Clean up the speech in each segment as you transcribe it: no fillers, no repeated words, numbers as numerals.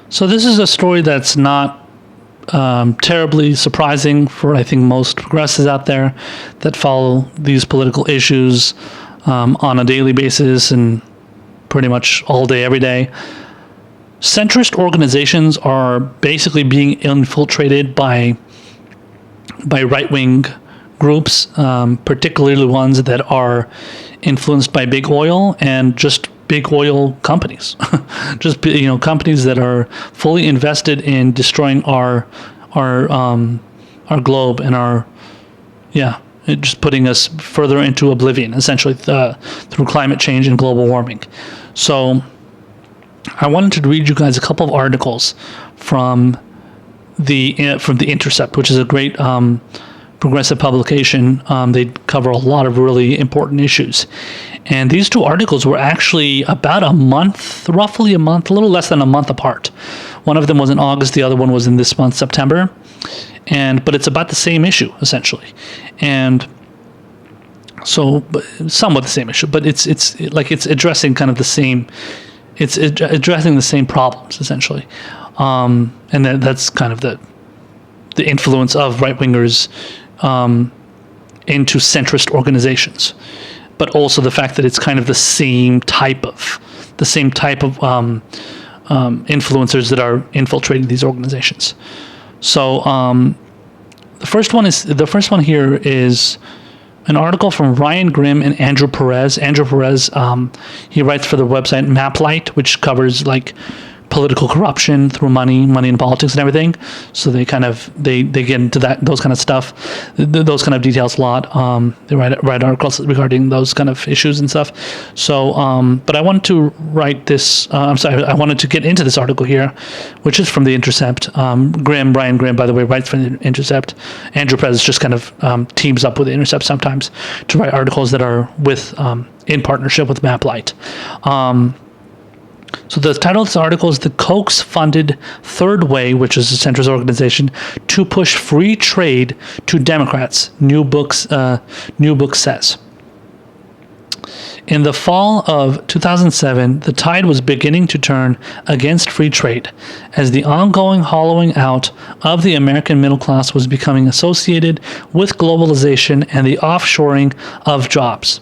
So this is a story that's not terribly surprising for, I think, most progressives out there that follow these political issues on a daily basis and pretty much all day, every day. Centrist organizations are basically being infiltrated by right-wing groups, particularly ones that are influenced by big oil and just big oil companies, just companies that are fully invested in destroying our globe and just putting us further into oblivion, essentially through climate change and global warming. So I wanted to read you guys a couple of articles from the Intercept, which is a great progressive publication. They cover a lot of really important issues. And these two articles were actually about roughly a month, a little less than a month apart. One of them was in August, the other one was in this month, September. But it's about the same issue, essentially. And so, somewhat the same issue, but it's addressing kind of the same, it's addressing the same problems, essentially. And that's kind of the influence of right-wingers into centrist organizations, but also the fact that it's kind of the same type of influencers that are infiltrating these organizations. So the first one here is an article from Ryan Grimm and Andrew Perez. Andrew Perez, he writes for the website Maplight, which covers like political corruption through money in politics and everything. So they kind of they get into those kind of stuff, those kind of details a lot. They write articles regarding those kind of issues and stuff. So, but I wanted to write this. I wanted to get into this article here, which is from the Intercept. Ryan Grimm, by the way, writes for the Intercept. Andrew Perez just kind of teams up with the Intercept sometimes to write articles that are in partnership with Maplight. So the title of this article is "The Koch-funded Third Way," which is a centrist organization, to push free trade to Democrats. New book says. In the fall of 2007, the tide was beginning to turn against free trade, as the ongoing hollowing out of the American middle class was becoming associated with globalization and the offshoring of jobs.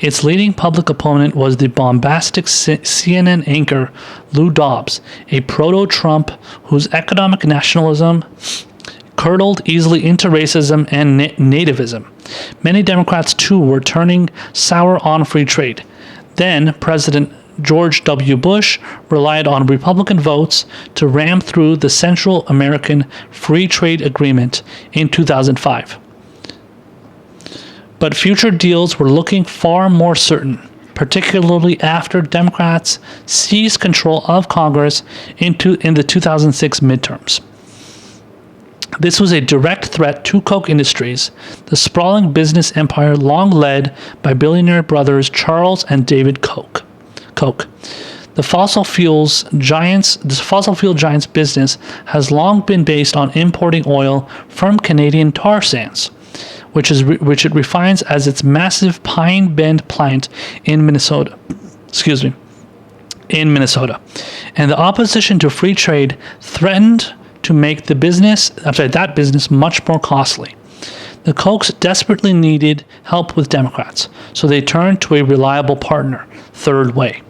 Its leading public opponent was the bombastic CNN anchor Lou Dobbs, a proto-Trump whose economic nationalism curdled easily into racism and nativism. Many Democrats, too, were turning sour on free trade. Then President George W. Bush relied on Republican votes to ram through the Central American Free Trade Agreement in 2005. But future deals were looking far more certain, particularly after Democrats seized control of Congress in the 2006 midterms. This was a direct threat to Koch Industries, the sprawling business empire long led by billionaire brothers Charles and David Koch. The fossil fuel giant's business has long been based on importing oil from Canadian tar sands, which it refines as its massive Pine Bend plant in Minnesota. And the opposition to free trade threatened to make that business much more costly. The Kochs desperately needed help with Democrats, so they turned to a reliable partner, Third Way.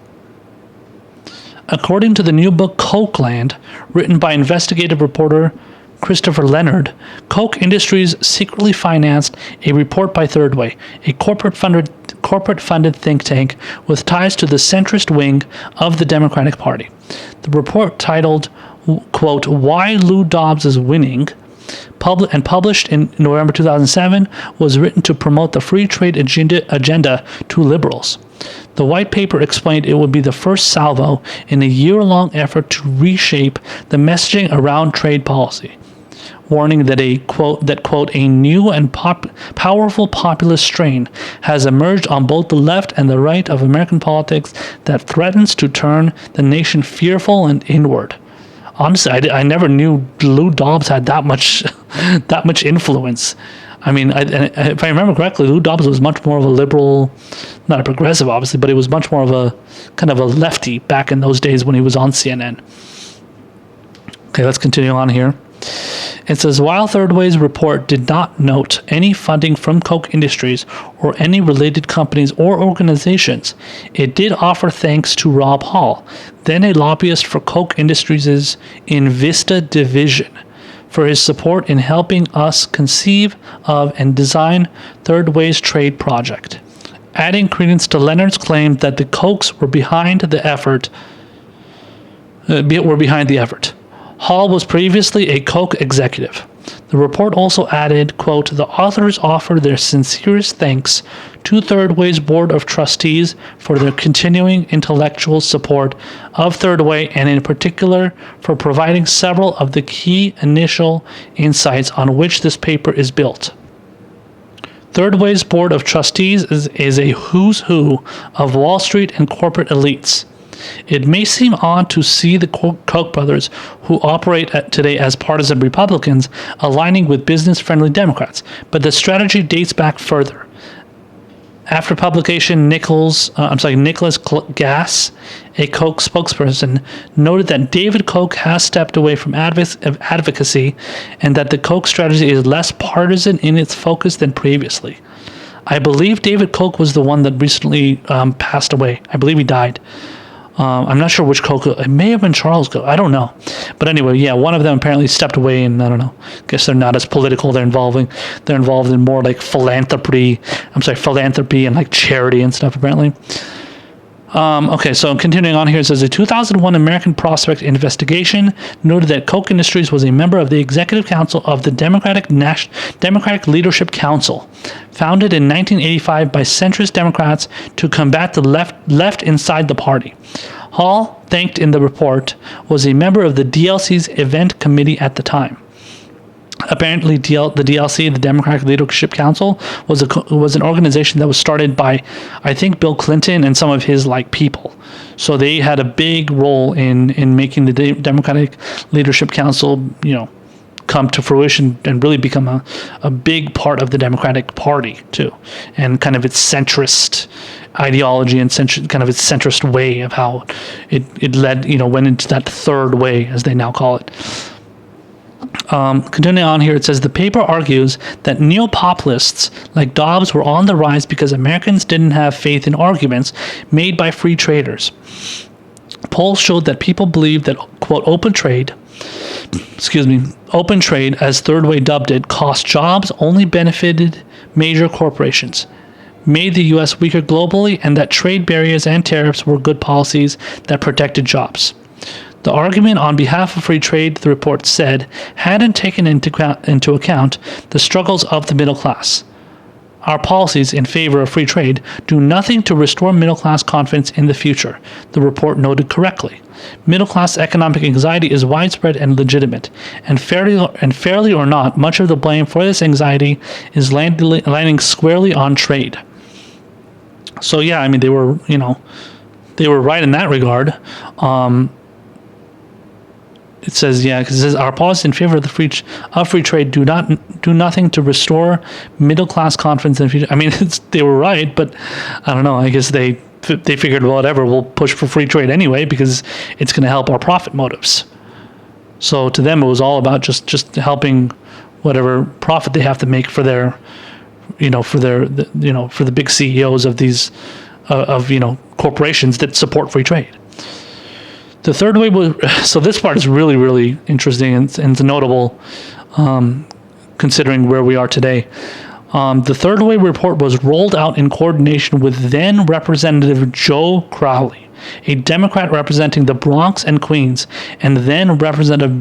According to the new book Kochland, written by investigative reporter Christopher Leonard, Koch Industries secretly financed a report by Third Way, a corporate-funded think tank with ties to the centrist wing of the Democratic Party. The report, titled, quote, "Why Lou Dobbs is Winning," and published in November 2007, was written to promote the free trade agenda to liberals. The white paper explained it would be the first salvo in a year-long effort to reshape the messaging around trade policy, warning that a new and powerful populist strain has emerged on both the left and the right of American politics that threatens to turn the nation fearful and inward. Honestly, I never knew Lou Dobbs had that much influence. I mean, if I remember correctly, Lou Dobbs was much more of a liberal, not a progressive, obviously, but he was much more of a kind of a lefty back in those days when he was on CNN. Okay, let's continue on here. It says, while Third Way's report did not note any funding from Koch Industries or any related companies or organizations, it did offer thanks to Rob Hall, then a lobbyist for Koch Industries' Invista division, for his support in helping us conceive of and design Third Way's trade project. Adding credence to Leonard's claim that the Kochs were behind the effort. Hall was previously a Koch executive. The report also added, quote, the authors offer their sincerest thanks to Third Way's Board of Trustees for their continuing intellectual support of Third Way and in particular for providing several of the key initial insights on which this paper is built. Third Way's Board of Trustees is a who's who of Wall Street and corporate elites. It may seem odd to see the Koch brothers, who operate today as partisan Republicans, aligning with business-friendly Democrats, but the strategy dates back further. After publication, Nicholas Gass, a Koch spokesperson, noted that David Koch has stepped away from advocacy and that the Koch strategy is less partisan in its focus than previously. I believe David Koch was the one that recently passed away. I believe he died. I'm not sure which Koch. It may have been Charles Koch. I don't know. But anyway, yeah, one of them apparently stepped away, and I don't know. I guess they're not as political. They're involved in more like philanthropy and like charity and stuff, apparently. Okay, so continuing on here, it says a 2001 American Prospect investigation noted that Koch Industries was a member of the Executive Council of the Democratic Leadership Council, founded in 1985 by centrist Democrats to combat the left inside the party. Hall, thanked in the report, was a member of the DLC's event committee at the time. Apparently, the DLC, the Democratic Leadership Council, was an organization that was started by, I think, Bill Clinton and some of his people. So they had a big role in making the Democratic Leadership Council, come to fruition and really become a big part of the Democratic Party too, and kind of its centrist ideology and kind of its centrist way of how it led, went into that third way, as they now call it. Continuing on here, it says the paper argues that neo-populists like Dobbs were on the rise because Americans didn't have faith in arguments made by free traders. Polls showed that people believed that, quote, open trade, as Third Way dubbed it, cost jobs, only benefited major corporations, made the U.S. weaker globally, and that trade barriers and tariffs were good policies that protected jobs. The argument on behalf of free trade, the report said, hadn't taken into account the struggles of the middle class. Our policies in favor of free trade do nothing to restore middle class confidence in the future, the report noted correctly. Middle class economic anxiety is widespread and legitimate, and fairly or not, much of the blame for this anxiety is landing squarely on trade. So yeah, I mean, they were right in that regard. It says, because it says our policies in favor of free trade do nothing to restore middle class confidence in the future. I mean, they were right, but I don't know. I guess they figured, well, whatever, we'll push for free trade anyway because it's going to help our profit motives. So to them, it was all about just helping whatever profit they have to make for their, for the big CEOs of these, corporations that support free trade. The third way was, so this part is really, really interesting and notable, considering where we are today. The Third Way report was rolled out in coordination with then Representative Joe Crowley, a Democrat representing the Bronx and Queens, and then Representative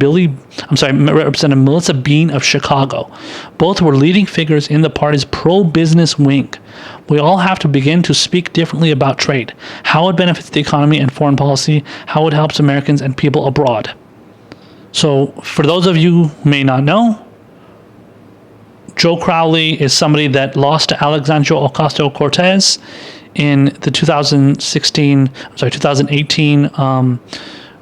Melissa Bean of Chicago. Both were leading figures in the party's pro-business wing. We all have to begin to speak differently about trade, how it benefits the economy and foreign policy, how it helps Americans and people abroad. So, for those of you who may not know, Joe Crowley is somebody that lost to Alexandria Ocasio-Cortez in the 2018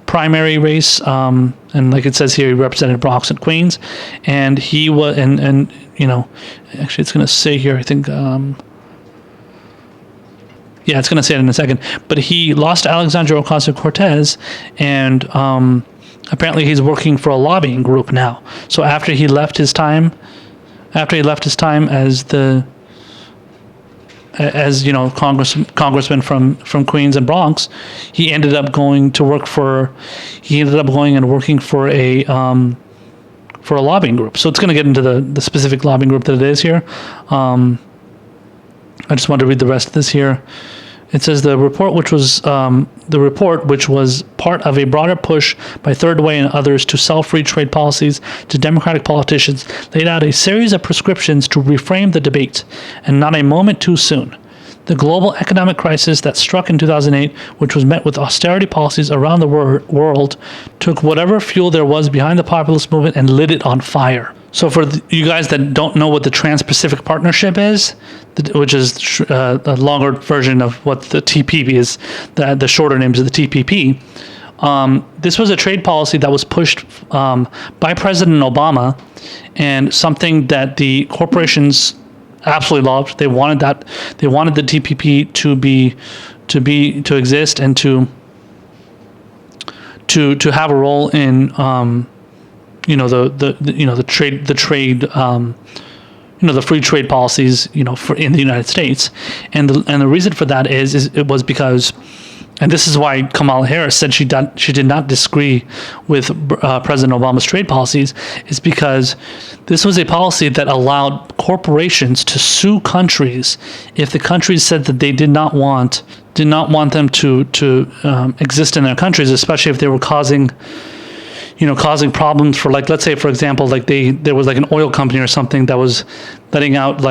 primary race, and like it says here, he represented Bronx and Queens, and he was, actually it's going to say here, I think, it's going to say it in a second, but he lost to Alexandria Ocasio-Cortez, and Apparently, he's working for a lobbying group now. So after he left his time as congressman from Queens and Bronx, he ended up going and working for a lobbying group. So it's going to get into the specific lobbying group that it is here. I just wanted to read the rest of this here. It says the report, which was part of a broader push by Third Way and others to sell free trade policies to Democratic politicians, laid out a series of prescriptions to reframe the debate, and not a moment too soon. The global economic crisis that struck in 2008, which was met with austerity policies around the world, took whatever fuel there was behind the populist movement and lit it on fire. So for you guys that don't know what the Trans-Pacific Partnership is, which is a longer version of what the TPP is, the shorter names of the TPP, this was a trade policy that was pushed by President Obama, and something that the corporations absolutely loved. They wanted that. They wanted the TPP to exist and to have a role in the free trade policies in the United States, and the reason for that is it was because, and this is why Kamala Harris said she did not disagree with President Obama's trade policies, is because this was a policy that allowed corporations to sue countries if the countries said that they did not want them to exist in their countries, especially if they were causing problems for, like, let's say, for example, like there was like an oil company or something that was letting out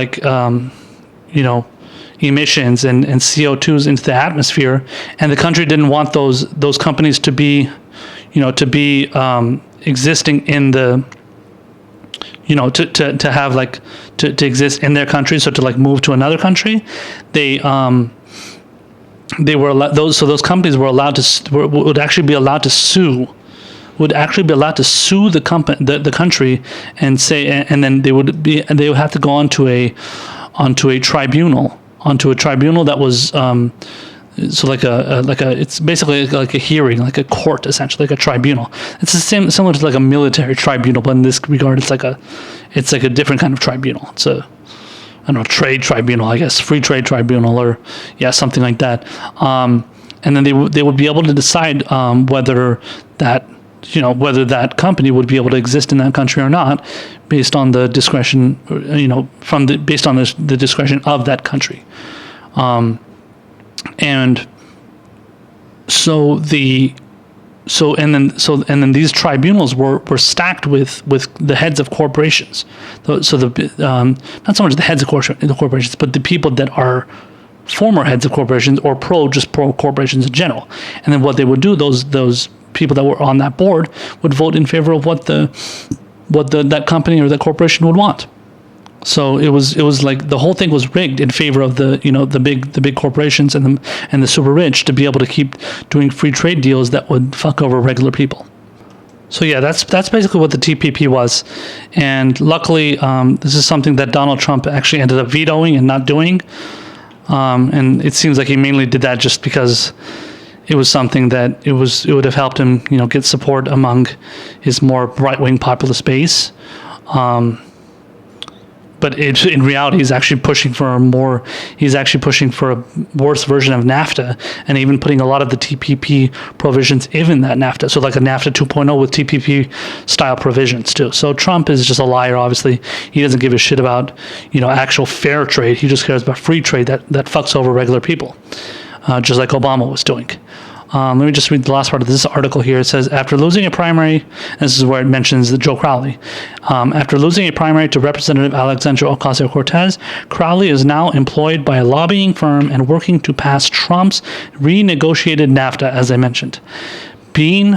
emissions and CO2s into the atmosphere, and the country didn't want those companies to be existing in the to have to exist in their country, so to move to another country, they were those companies were allowed to would actually be allowed to sue the country and say, and then they would have to go onto a tribunal that was it's basically like a hearing, like a court, essentially, like a tribunal. It's the same, similar to like a military tribunal, but in this regard, it's like a different kind of tribunal. It's trade tribunal, I guess, free trade tribunal, or something like that. And then they would be able to decide whether that company would be able to exist in that country or not, based on the discretion, based on the discretion of that country. And so then these tribunals were stacked with the heads of corporations. Not so much the heads of corporations, but the people that are former heads of corporations or pro corporations in general. And then what they would do, those people that were on that board would vote in favor of what that company or that corporation would want. So it was like the whole thing was rigged in favor of the big corporations and the super rich to be able to keep doing free trade deals that would fuck over regular people. So that's basically what the TPP was, and luckily this is something that Donald Trump actually ended up vetoing and not doing, and it seems like he mainly did that just because it was something that it would have helped him get support among his more right-wing populist base. But in reality, he's actually pushing for a worse version of NAFTA, and even putting a lot of the TPP provisions in that NAFTA. So like a NAFTA 2.0 with TPP style provisions too. So Trump is just a liar, obviously. He doesn't give a shit about, actual fair trade. He just cares about free trade that fucks over regular people, just like Obama was doing. Let me just read the last part of this article here. It says, after losing a primary, this is where it mentions Joe Crowley. After losing a primary to Representative Alexandria Ocasio-Cortez, Crowley is now employed by a lobbying firm and working to pass Trump's renegotiated NAFTA, as I mentioned. Bean,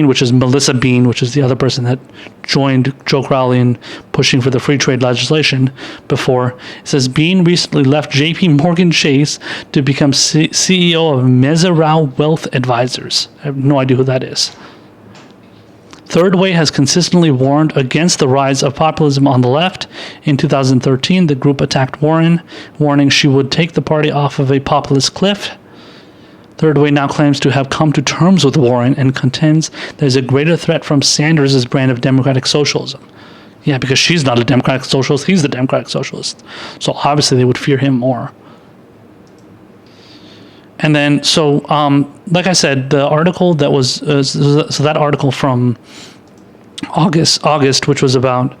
which is Melissa Bean, which is the other person that joined Joe Crowley in pushing for the free trade legislation before. It says Bean recently left J.P. Morgan Chase to become CEO of Mezerau Wealth Advisors. I have no idea who that is. Third Way has consistently warned against the rise of populism on the left. In 2013, the group attacked Warren, warning she would take the party off of a populist cliff. Third Way now claims to have come to terms with Warren and contends there's a greater threat from Sanders' brand of democratic socialism. Yeah, because she's not a democratic socialist, he's the democratic socialist. So obviously they would fear him more. And then, so, like I said, the article that was, so that article from August, which was about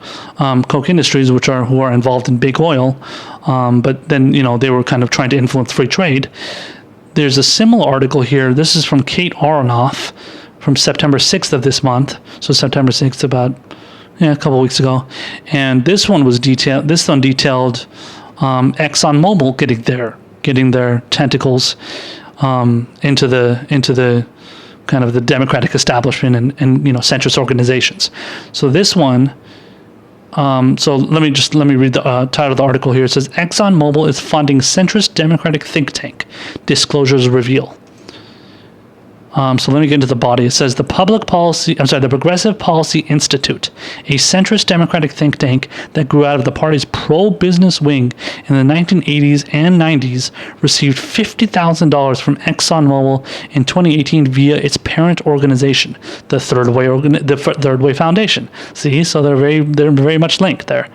Koch Industries, who are involved in big oil, but then, they were kind of trying to influence free trade. There's a similar article here. This is from Kate Aronoff from September 6th of this month. So September 6th, about a couple of weeks ago. And this one detailed Exxon Mobil getting their tentacles into the kind of the democratic establishment and centrist organizations. So this one, so let me read the title of the article here. It says Exxon Mobil is funding centrist democratic think tank, disclosures reveal. So let me get into the body. It says the Progressive Policy Institute, a centrist democratic think tank that grew out of the party's pro-business wing in the 1980s and 90s, received $50,000 from Exxon Mobil in 2018 via its parent organization, the Third Way Foundation. See, so they're very much linked there.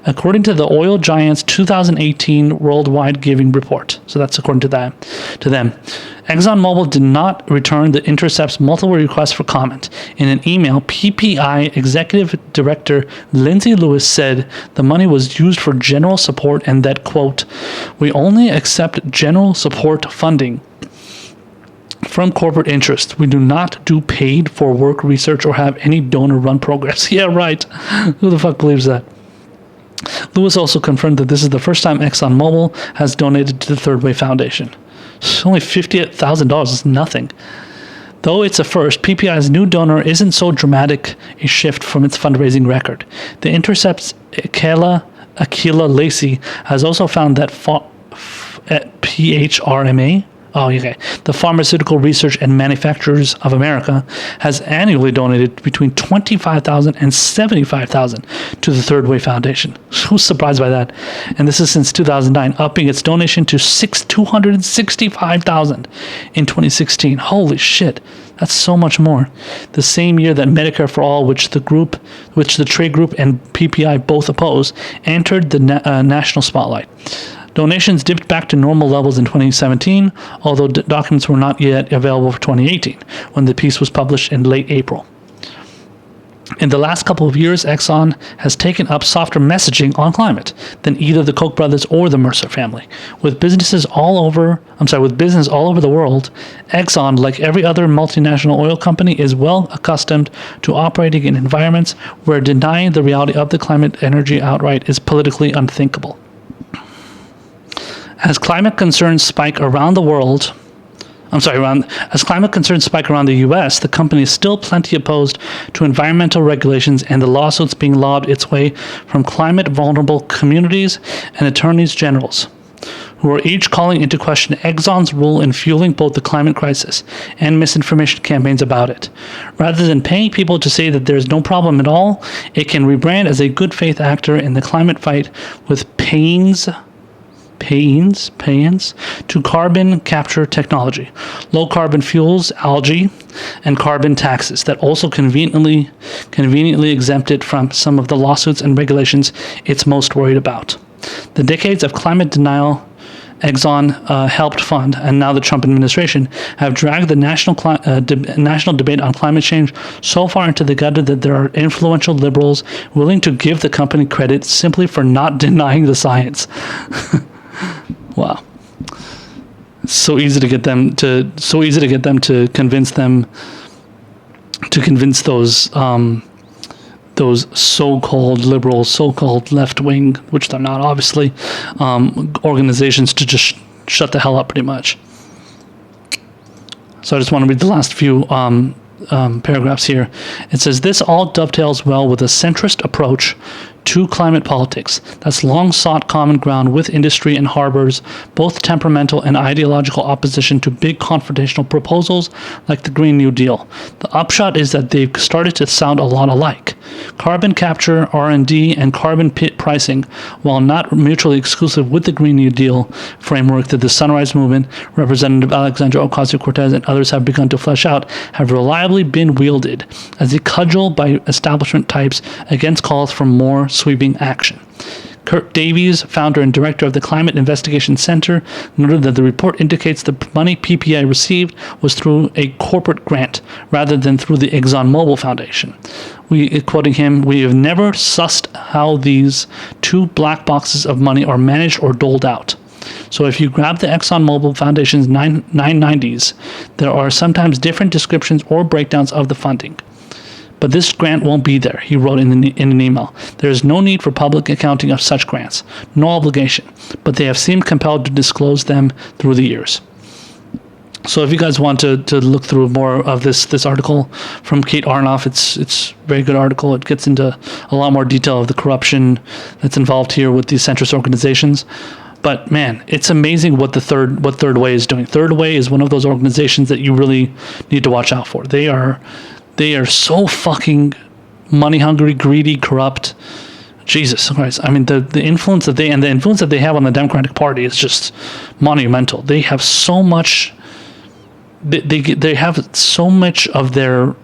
According to the oil giant's 2018 worldwide giving report. So that's according to them. ExxonMobil did not return the Intercept's multiple requests for comment. In an email, PPI Executive Director Lindsay Lewis said the money was used for general support and that, quote, we only accept general support funding from corporate interests. We do not do paid for work research or have any donor-run programs. Yeah, right. Who the fuck believes that? Lewis also confirmed that this is the first time ExxonMobil has donated to the Third Way Foundation. It's only $58,000 is nothing. Though it's a first, PPI's new donor isn't so dramatic a shift from its fundraising record. The Intercept's Akila Lacey has also found that at PHRMA, the Pharmaceutical Research and Manufacturers of America, has annually donated between $25,000 and $75,000 to the Third Way Foundation. Who's surprised by that? And this is since 2009, upping its donation to $265,000 in 2016. Holy shit, that's so much more. The same year that Medicare for All, which the trade group and PPI both oppose, entered the national spotlight. Donations dipped back to normal levels in 2017, although documents were not yet available for 2018, when the piece was published in late April. In the last couple of years, Exxon has taken up softer messaging on climate than either the Koch brothers or the Mercer family. With business all over the world, Exxon, like every other multinational oil company, is well accustomed to operating in environments where denying the reality of the climate energy outright is politically unthinkable. As climate concerns spike around the U.S., the company is still plenty opposed to environmental regulations and the lawsuits being lobbed its way from climate-vulnerable communities and attorneys generals, who are each calling into question Exxon's role in fueling both the climate crisis and misinformation campaigns about it. Rather than paying people to say that there's no problem at all, it can rebrand as a good faith actor in the climate fight with paeans to carbon capture technology, low carbon fuels, algae, and carbon taxes that also conveniently exempt it from some of the lawsuits and regulations it's most worried about. The decades of climate denial Exxon helped fund, and now the Trump administration, have dragged the national debate on climate change so far into the gutter that there are influential liberals willing to give the company credit simply for not denying the science. Wow. So easy to get them to convince those so-called liberals, so-called left-wing, which they're not obviously, organizations to just shut the hell up pretty much. So I just want to read the last few paragraphs here. It says, this all dovetails well with a centrist approach to climate politics that's long sought common ground with industry and harbors both temperamental and ideological opposition to big confrontational proposals like the Green New Deal. The upshot is that they've started to sound a lot alike. Carbon capture, R&D, and carbon pricing, while not mutually exclusive with the Green New Deal framework that the Sunrise Movement, Representative Alexandria Ocasio-Cortez, and others have begun to flesh out, have reliably been wielded as a cudgel by establishment types against calls for more sweeping action. Kurt Davies, founder and director of the Climate Investigation Center, noted that the report indicates the money PPI received was through a corporate grant rather than through the Exxon Mobil Foundation. Quoting him, "We have never sussed how these two black boxes of money are managed or doled out." So if you grab the Exxon Mobil Foundation's 990s, there are sometimes different descriptions or breakdowns of the funding. But this grant won't be there, he wrote in an email. There is no need for public accounting of such grants, no obligation, but they have seemed compelled to disclose them through the years. So if you guys want to look through more of this article from Kate Arnoff, it's a very good article. It gets into a lot more detail of the corruption that's involved here with these centrist organizations. But man, it's amazing what Third Way is doing. Third Way is one of those organizations that you really need to watch out for. They are so fucking money hungry, greedy, corrupt. Jesus Christ. I mean, the influence that they have on the Democratic Party is just monumental. They have so much. They have so much of their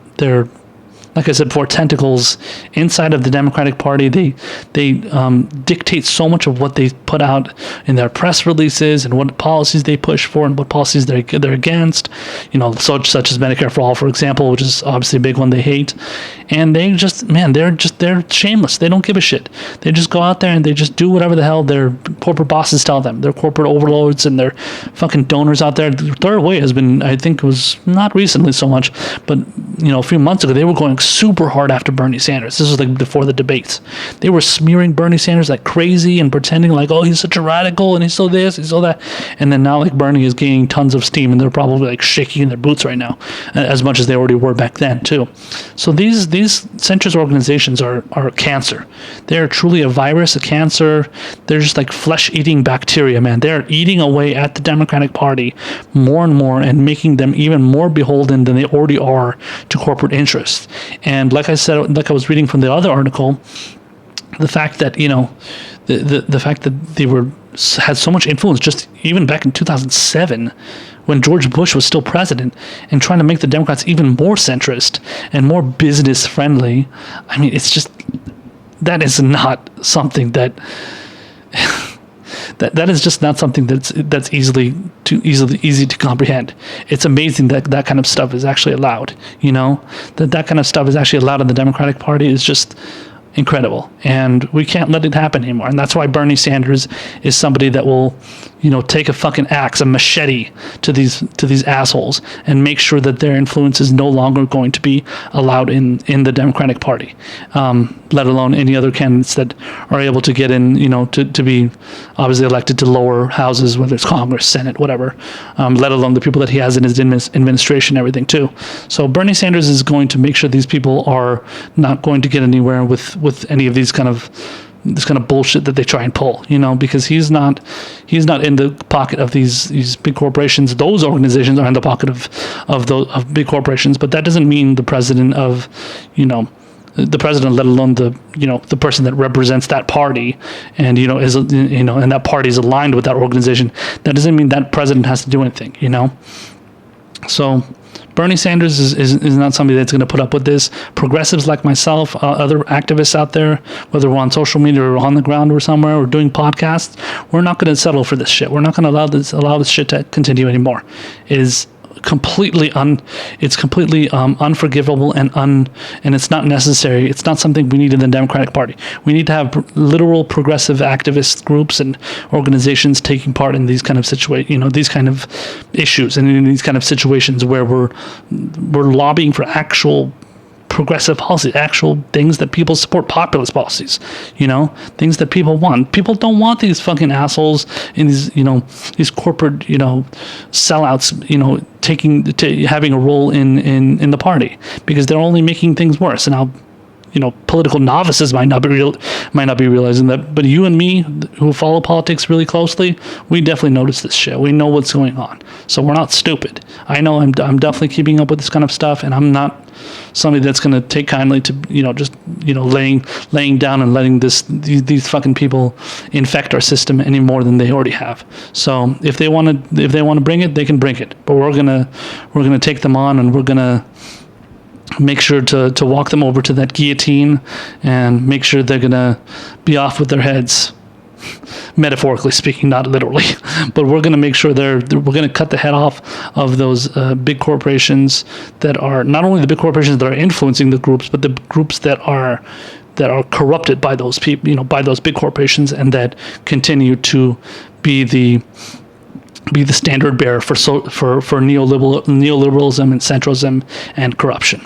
like I said before, tentacles inside of the Democratic Party. They dictate so much of what they put out in their press releases and what policies they push for and what policies they're against. You know, such as Medicare for All, for example, which is obviously a big one they hate. And they just, man, they're shameless. They don't give a shit. They just go out there and they just do whatever the hell their corporate bosses tell them. Their corporate overlords and their fucking donors out there. The Third Way has been, I think it was not recently so much, but you know, a few months ago, they were going super hard after Bernie Sanders. This was like before the debates. They were smearing Bernie Sanders like crazy and pretending like, oh, he's such a radical and he's so this, he's so that. And then now like Bernie is gaining tons of steam and they're probably like shaking in their boots right now, as much as they already were back then too. So these centrist organizations are cancer. They're truly a virus, a cancer. They're just like flesh-eating bacteria, man. They're eating away at the Democratic Party more and more and making them even more beholden than they already are to corporate interests. And like I said, like I was reading from the other article, the fact that, you know, the fact that they had so much influence just even back in 2007 when George Bush was still president and trying to make the Democrats even more centrist and more business friendly. I mean, it's just, that is not something that that is just not something that's easy to comprehend. It's amazing that that kind of stuff is actually allowed. You know, that kind of stuff is actually allowed in the Democratic Party is just incredible, and we can't let it happen anymore. And that's why Bernie Sanders is somebody that will, you know, take a fucking axe, a machete to these assholes and make sure that their influence is no longer going to be allowed in the Democratic Party, let alone any other candidates that are able to get in, you know, to be obviously elected to lower houses, whether it's Congress, Senate, whatever, let alone the people that he has in his administration and everything too. So Bernie Sanders is going to make sure these people are not going to get anywhere with any of this kind of bullshit that they try and pull, you know, because he's not in the pocket of these big corporations. Those organizations are in the pocket of big corporations, but that doesn't mean the president of, you know, the president, let alone the person that represents that party and, you know, is, you know, and that party is aligned with that organization. That doesn't mean that president has to do anything, you know. So Bernie Sanders is not somebody that's going to put up with this. Progressives like myself, other activists out there, whether we're on social media or on the ground or somewhere or doing podcasts, we're not going to settle for this shit. We're not going to allow this shit to continue anymore. It is completely unforgivable and it's not necessary. It's not something we need in the Democratic Party. We need to have literal progressive activist groups and organizations taking part in these kind of these kind of issues and in these kind of situations where we're lobbying for actual progressive policy, actual things that people support, populist policies, you know, things that people want. People don't want these fucking assholes in these, you know, these corporate, you know, sellouts, you know, having a role in the party, because they're only making things worse. And political novices might not be realizing that, but you and me who follow politics really closely, we definitely notice this shit. We know what's going on, so we're not stupid. I know I'm definitely keeping up with this kind of stuff, and I'm not somebody that's going to take kindly to just laying down and letting these fucking people infect our system any more than they already have. So if they want to bring it, they can bring it, but we're gonna take them on, and we're gonna make sure to walk them over to that guillotine and make sure they're gonna be off with their heads, metaphorically speaking, not literally. But we're gonna make sure we're gonna cut the head off of those big corporations that are not only the big corporations that are influencing the groups, but the groups that are corrupted by those people, by those big corporations, and that continue to be the standard bearer for neoliberalism and centrism and corruption.